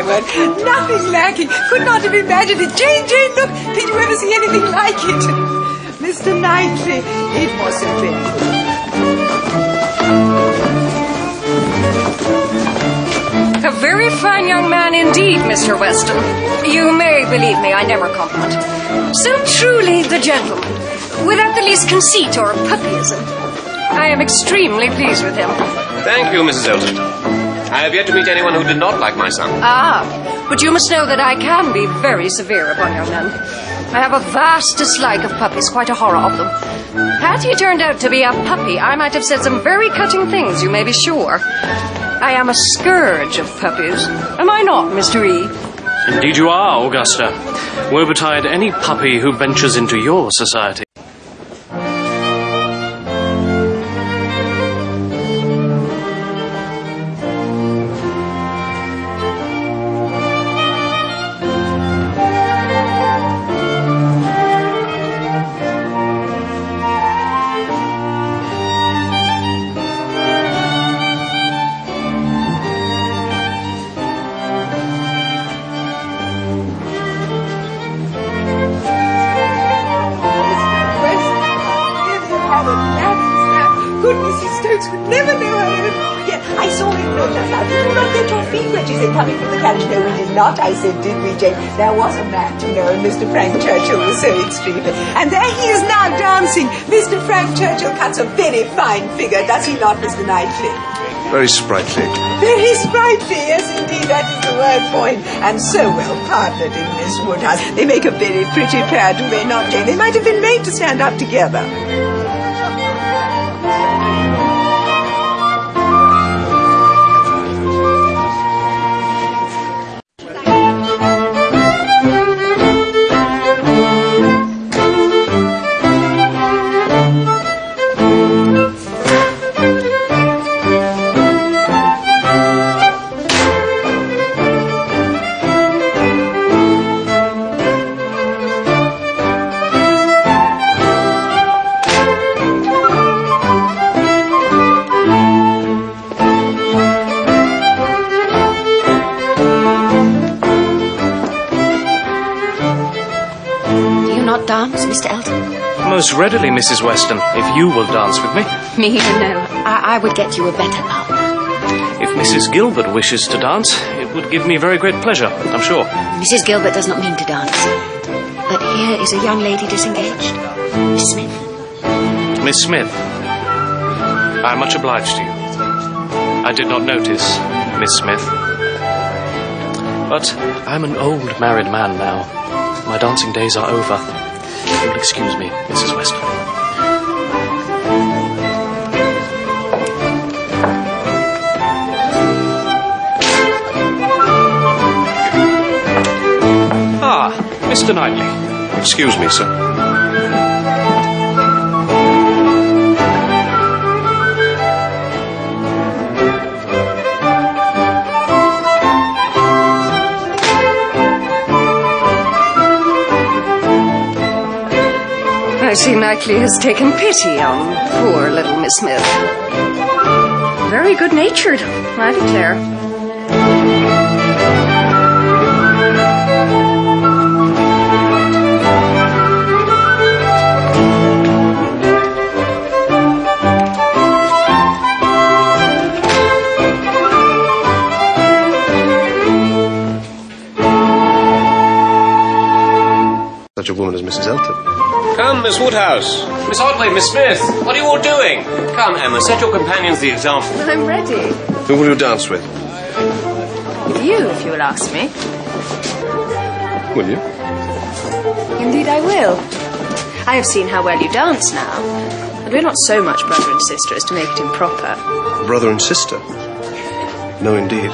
gentlemen. Nothing lacking. Could not have imagined it. Jane, look. Did you ever see anything like it? Mr. Knightley, it must have been good. A very fine young man indeed, Mr. Weston. You may believe me, I never compliment. So truly the gentleman, without the least conceit or puppyism. I am extremely pleased with him. Thank you, Mrs. Elton. I have yet to meet anyone who did not like my son. Ah, but you must know that I can be very severe upon young men. I have a vast dislike of puppies, quite a horror of them. Had he turned out to be a puppy, I might have said some very cutting things, you may be sure. I am a scourge of puppies. Am I not, Mr. E? Indeed you are, Augusta. Woe betide any puppy who ventures into your society. I said, did we, Jane? There was a man, you know, and Mr. Frank Churchill was so extreme. And there he is now dancing. Mr. Frank Churchill cuts a very fine figure, does he not, Mr. Knightley? Very sprightly. Very sprightly, yes, indeed, that is the word for him. And so well partnered in Miss Woodhouse. They make a very pretty pair, do they not, Jane? They might have been made to stand up together. Mr. Elton? Most readily, Mrs. Weston, if you will dance with me. Me? No, I would get you a better partner. If Mrs. Gilbert wishes to dance, it would give me very great pleasure, I'm sure. Mrs. Gilbert does not mean to dance. But here is a young lady disengaged. Miss Smith. Miss Smith, I am much obliged to you. I did not notice, Miss Smith. But I'm an old married man now. My dancing days are over. You'll excuse me, Mrs. Weston. Ah, Mr. Knightley. Excuse me, sir. I see Knightley has taken pity on poor little Miss Smith. Very good-natured, I declare. Such a woman as Mrs. Elton. Come, Miss Woodhouse. Miss Otway, Miss Smith, what are you all doing? Come, Emma, set your companions the example. I'm ready. Who will you dance with? With you, if you will ask me. Will you? Indeed I will. I have seen how well you dance now. And we're not so much brother and sister as to make it improper. Brother and sister? No, indeed.